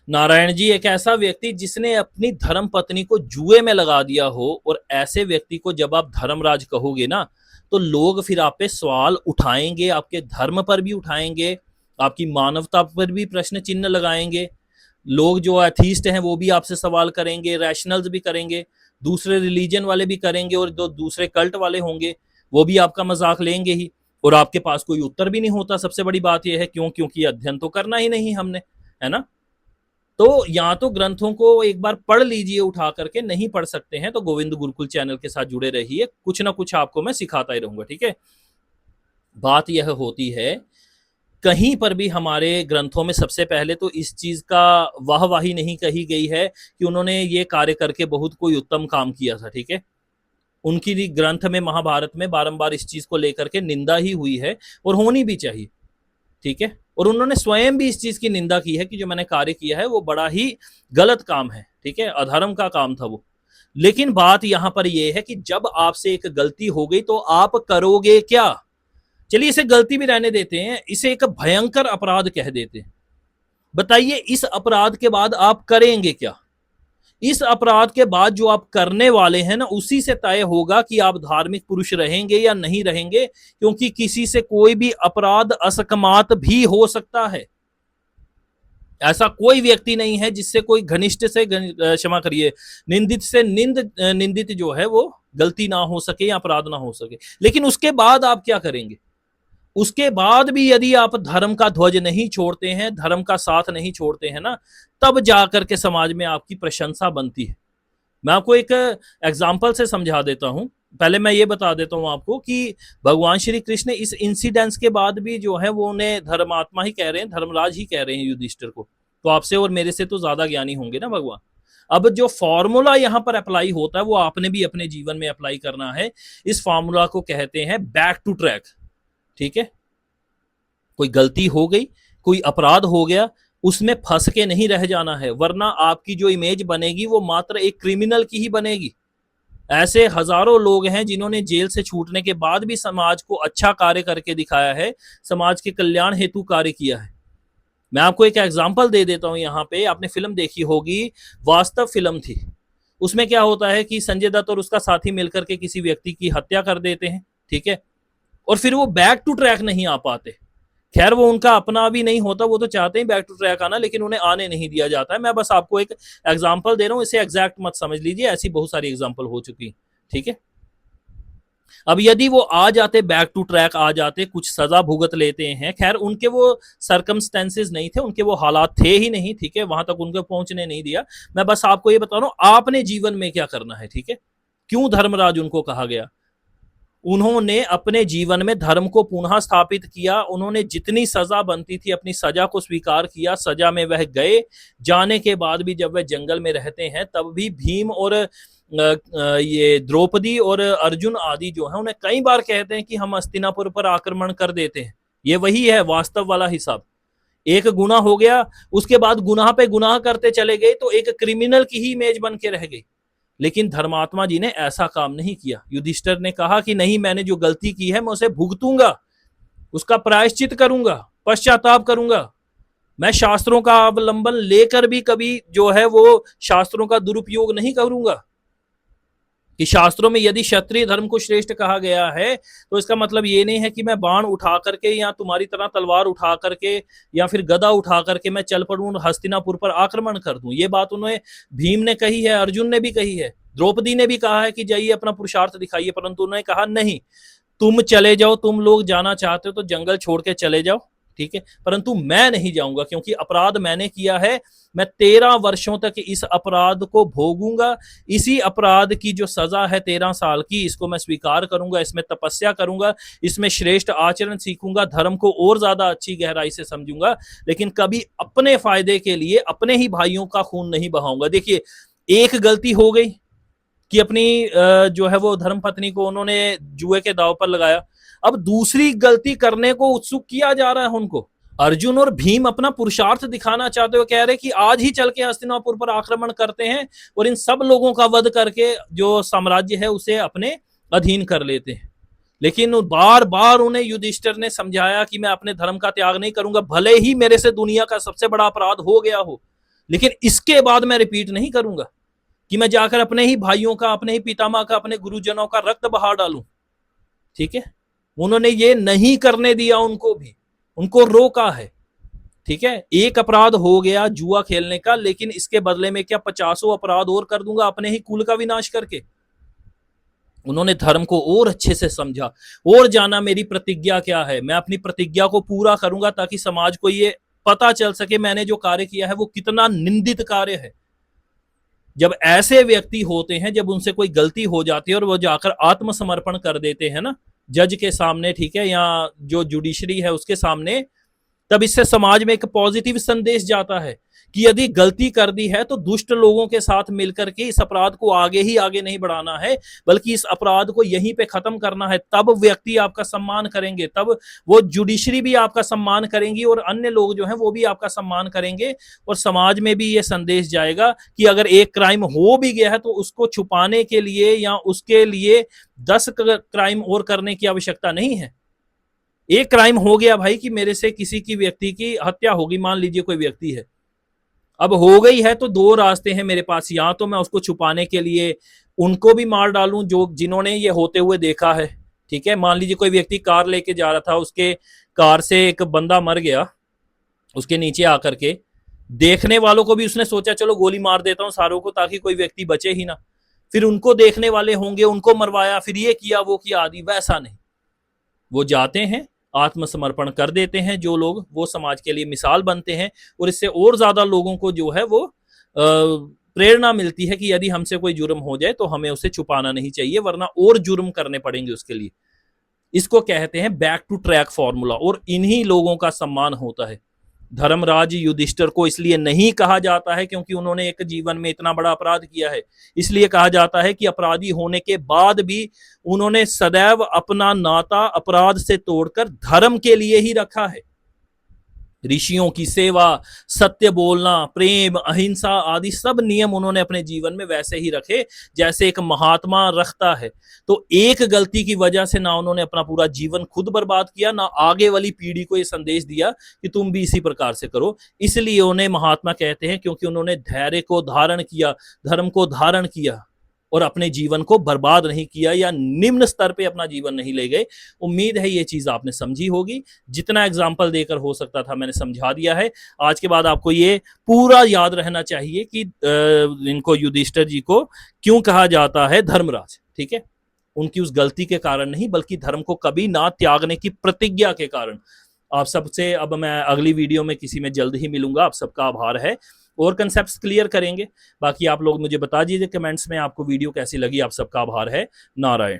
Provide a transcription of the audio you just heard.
नारायण जी एक ऐसा व्यक्ति जिसने अपनी धर्म पत्नी को जुए में लगा दिया हो, और ऐसे व्यक्ति को जब आप धर्मराज कहोगे ना, तो लोग फिर आप पे सवाल उठाएंगे, आपके धर्म पर भी उठाएंगे, आपकी मानवता पर भी प्रश्न चिन्ह लगाएंगे। लोग जो एथीस्ट हैं वो भी आपसे सवाल करेंगे, रैशनल्स भी करेंगे, दूसरे रिलीजन वाले भी करेंगे, और जो दूसरे कल्ट वाले होंगे वो भी आपका मजाक लेंगे ही। और आपके पास कोई उत्तर भी नहीं होता। सबसे बड़ी बात यह है, क्यों? क्योंकि अध्ययन तो करना ही नहीं हमने, है ना। तो या तो ग्रंथों को एक बार पढ़ लीजिए उठा करके, नहीं पढ़ सकते हैं तो गोविंद गुरुकुल चैनल के साथ जुड़े रहिए, कुछ ना कुछ आपको मैं सिखाता ही रहूंगा, ठीक है। बात यह होती है, कहीं पर भी हमारे ग्रंथों में सबसे पहले तो इस चीज का वाहवाही नहीं कही गई है कि उन्होंने ये कार्य करके बहुत कोई उत्तम काम किया था, ठीक है। उनकी ग्रंथ में, महाभारत में बारंबार इस चीज को लेकर के निंदा ही हुई है, और होनी भी चाहिए, ठीक है। और उन्होंने स्वयं भी इस चीज की निंदा की है कि जो मैंने कार्य किया है वो बड़ा ही गलत काम है, ठीक है, अधर्म का काम था वो। लेकिन बात यहां पर यह है कि जब आपसे एक गलती हो गई तो आप करोगे क्या? चलिए इसे गलती भी रहने देते हैं, इसे एक भयंकर अपराध कह देते हैं। बताइए इस अपराध के बाद आप करेंगे क्या? इस अपराध के बाद जो आप करने वाले हैं ना, उसी से तय होगा कि आप धार्मिक पुरुष रहेंगे या नहीं रहेंगे, क्योंकि किसी से कोई भी अपराध असकमात भी हो सकता है। ऐसा कोई व्यक्ति नहीं है जिससे कोई घनिष्ठ से क्षमा करिए, निंदित से निंदित जो है वो गलती ना हो सके या अपराध ना हो सके। लेकिन उसके बाद आप क्या करेंगे? उसके बाद भी यदि आप धर्म का ध्वज नहीं छोड़ते हैं, धर्म का साथ नहीं छोड़ते हैं ना, तब जाकर के समाज में आपकी प्रशंसा बनती है। मैं आपको एक एग्जाम्पल से समझा देता हूं। पहले मैं ये बता देता हूं आपको कि भगवान श्री कृष्ण इस इंसिडेंस के बाद भी जो है वो उन्हें धर्मात्मा ही कह रहे हैं, धर्मराज ही कह रहे हैं युधिष्ठिर को। तो आपसे और मेरे से तो ज्यादा ज्ञानी होंगे ना भगवान। अब जो फॉर्मूला यहां पर अप्लाई होता है वो आपने भी अपने जीवन में अप्लाई करना है। इस फॉर्मूला को कहते हैं बैक टू ट्रैक, ठीक है। कोई गलती हो गई, कोई अपराध हो गया, उसमें फंस के नहीं रह जाना है, वरना आपकी जो इमेज बनेगी वो मात्र एक क्रिमिनल की ही बनेगी। ऐसे हजारों लोग हैं जिन्होंने जेल से छूटने के बाद भी समाज को अच्छा कार्य करके दिखाया है, समाज के कल्याण हेतु कार्य किया है। मैं आपको एक एग्जांपल दे देता हूं। यहाँ पे आपने फिल्म देखी होगी, वास्तव फिल्म थी। उसमें क्या होता है कि संजय दत्त और उसका साथी मिलकर के किसी व्यक्ति की हत्या कर देते हैं, ठीक है। और फिर वो बैक टू ट्रैक नहीं आ पाते। खैर वो उनका अपना भी नहीं होता, वो तो चाहते हैं बैक टू ट्रैक आना, लेकिन उन्हें आने नहीं दिया जाता है। मैं बस आपको एक एग्जांपल दे रहा हूं, इसे एग्जैक्ट मत समझ लीजिए, ऐसी बहुत सारी एग्जांपल हो चुकी, ठीक है। अब यदि वो आ जाते, बैक टू ट्रैक आ जाते, कुछ सजा भुगत लेते हैं, खैर उनके वो सरकमस्टेंसेस नहीं थे, उनके वो हालात थे ही नहीं, ठीक है, वहां तक उनको पहुंचने नहीं दिया। मैं बस आपको ये बता रहा हूं आपने जीवन में क्या करना है, ठीक है। क्यों धर्मराज उनको कहा गया? उन्होंने अपने जीवन में धर्म को पुनः स्थापित किया। उन्होंने जितनी सजा बनती थी अपनी सजा को स्वीकार किया, सजा में वह गए। जाने के बाद भी जब वह जंगल में रहते हैं तब भी भीम और ये द्रौपदी और अर्जुन आदि जो है उन्हें कई बार कहते हैं कि हम हस्तिनापुर पर आक्रमण कर देते हैं। ये वही है वास्तव वाला हिसाब। एक गुनाह हो गया, उसके बाद गुनाह पे गुनाह करते चले गए, तो एक क्रिमिनल की ही इमेज बन के रह गई। लेकिन धर्मात्मा जी ने ऐसा काम नहीं किया। युधिष्ठिर ने कहा कि नहीं, मैंने जो गलती की है मैं उसे भुगतूंगा, उसका प्रायश्चित करूंगा, पश्चाताप करूंगा। मैं शास्त्रों का अवलंबन लेकर भी कभी जो है वो शास्त्रों का दुरुपयोग नहीं करूंगा। कि शास्त्रों में यदि क्षत्रिय धर्म को श्रेष्ठ कहा गया है तो इसका मतलब ये नहीं है कि मैं बाण उठा करके या तुम्हारी तरह तलवार उठा करके या फिर गदा उठा करके मैं चल पड़ूं और हस्तिनापुर पर आक्रमण कर दूं। ये बात उन्हें भीम ने कही है, अर्जुन ने भी कही है, द्रौपदी ने भी कहा है कि जाइए अपना पुरुषार्थ दिखाइए, परंतु उन्होंने कहा नहीं, तुम चले जाओ, तुम लोग जाना चाहते हो तो जंगल छोड़ के चले जाओ, ठीक है, परंतु मैं नहीं जाऊंगा क्योंकि अपराध मैंने किया है। मैं 13 वर्षों तक इस अपराध को भोगूंगा। इसी अपराध की जो सजा है 13 साल की, इसको मैं स्वीकार करूंगा, इसमें तपस्या करूंगा, इसमें श्रेष्ठ आचरण सीखूंगा, धर्म को और ज्यादा अच्छी गहराई से समझूंगा, लेकिन कभी अपने फायदे के लिए अपने ही भाइयों का खून नहीं बहाऊंगा। देखिए एक गलती हो गई कि अपनी जो है वो धर्म पत्नी को उन्होंने जुए के दांव पर लगाया। अब दूसरी गलती करने को उत्सुक किया जा रहा है उनको। अर्जुन और भीम अपना पुरुषार्थ दिखाना चाहते हुए कह रहे कि आज ही चल के हस्तिनापुर पर आक्रमण करते हैं और इन सब लोगों का वध करके जो साम्राज्य है उसे अपने अधीन कर लेते हैं। लेकिन बार बार उन्हें युधिष्ठिर ने समझाया कि मैं अपने धर्म का त्याग नहीं करूंगा, भले ही मेरे से दुनिया का सबसे बड़ा अपराध हो गया हो, लेकिन इसके बाद मैं रिपीट नहीं करूंगा कि मैं जाकर अपने ही भाइयों का, अपने ही पितामह का, अपने गुरुजनों का रक्त बहा डालूं। ठीक है, उन्होंने ये नहीं करने दिया, उनको भी उनको रोका है। ठीक है, एक अपराध हो गया जुआ खेलने का, लेकिन इसके बदले में क्या 50 अपराध और कर दूंगा अपने ही कुल का विनाश करके। उन्होंने धर्म को और अच्छे से समझा और जाना मेरी प्रतिज्ञा क्या है, मैं अपनी प्रतिज्ञा को पूरा करूंगा ताकि समाज को ये पता चल सके मैंने जो कार्य किया है वो कितना निंदित कार्य है। जब ऐसे व्यक्ति होते हैं, जब उनसे कोई गलती हो जाती है और वो जाकर आत्मसमर्पण कर देते हैं ना जज के सामने, ठीक है, या जो जुडिशरी है उसके सामने, तब इससे समाज में एक पॉजिटिव संदेश जाता है कि यदि गलती कर दी है तो दुष्ट लोगों के साथ मिलकर के इस अपराध को आगे ही आगे नहीं बढ़ाना है, बल्कि इस अपराध को यहीं पे खत्म करना है। तब व्यक्ति आपका सम्मान करेंगे, तब वो जुडिशरी भी आपका सम्मान करेंगी और अन्य लोग जो हैं वो भी आपका सम्मान करेंगे। और समाज में भी ये संदेश जाएगा कि अगर एक क्राइम हो भी गया है तो उसको छुपाने के लिए या उसके लिए 10 क्राइम और करने की आवश्यकता नहीं है। एक क्राइम हो गया भाई कि मेरे से किसी की व्यक्ति की हत्या होगी, मान लीजिए कोई व्यक्ति है, अब हो गई है तो दो रास्ते हैं मेरे पास, या तो मैं उसको छुपाने के लिए उनको भी मार डालूं जो जिन्होंने ये होते हुए देखा है। ठीक है, मान लीजिए कोई व्यक्ति कार लेके जा रहा था, उसके कार से एक बंदा मर गया, उसके नीचे आकर के देखने वालों को भी उसने सोचा चलो गोली मार देता हूं सारों को ताकि कोई व्यक्ति बचे ही ना, फिर उनको देखने वाले होंगे, उनको मरवाया, फिर ये किया वो किया आदि। वैसा नहीं, वो जाते हैं आत्मसमर्पण कर देते हैं जो लोग, वो समाज के लिए मिसाल बनते हैं और इससे और ज्यादा लोगों को जो है वो प्रेरणा मिलती है कि यदि हमसे कोई जुर्म हो जाए तो हमें उसे छुपाना नहीं चाहिए, वरना और जुर्म करने पड़ेंगे उसके लिए। इसको कहते हैं बैक टू ट्रैक फॉर्मूला, और इन्हीं लोगों का सम्मान होता है। धर्मराज युधिष्ठिर को इसलिए नहीं कहा जाता है क्योंकि उन्होंने एक जीवन में इतना बड़ा अपराध किया है, इसलिए कहा जाता है कि अपराधी होने के बाद भी उन्होंने सदैव अपना नाता अपराध से तोड़कर धर्म के लिए ही रखा है। ऋषियों की सेवा, सत्य बोलना, प्रेम, अहिंसा आदि सब नियम उन्होंने अपने जीवन में वैसे ही रखे जैसे एक महात्मा रखता है। तो एक गलती की वजह से ना उन्होंने अपना पूरा जीवन खुद बर्बाद किया, ना आगे वाली पीढ़ी को यह संदेश दिया कि तुम भी इसी प्रकार से करो। इसलिए उन्हें महात्मा कहते हैं, क्योंकि उन्होंने धैर्य को धारण किया, धर्म को धारण किया और अपने जीवन को बर्बाद नहीं किया या निम्न स्तर पे अपना जीवन नहीं ले गए। उम्मीद है ये चीज आपने समझी होगी। जितना एग्जाम्पल देकर हो सकता था मैंने समझा दिया है। आज के बाद आपको ये पूरा याद रहना चाहिए कि इनको युधिष्ठिर जी को क्यों कहा जाता है धर्मराज। ठीक है, उनकी उस गलती के कारण नहीं, बल्कि धर्म को कभी ना त्यागने की प्रतिज्ञा के कारण। आप सबसे अब मैं अगली वीडियो में किसी में जल्द ही मिलूंगा। आप सबका आभार है और कंसेप्ट्स क्लियर करेंगे। बाकी आप लोग मुझे बता दीजिए कमेंट्स में आपको वीडियो कैसी लगी। आप सबका आभार है। नारायण।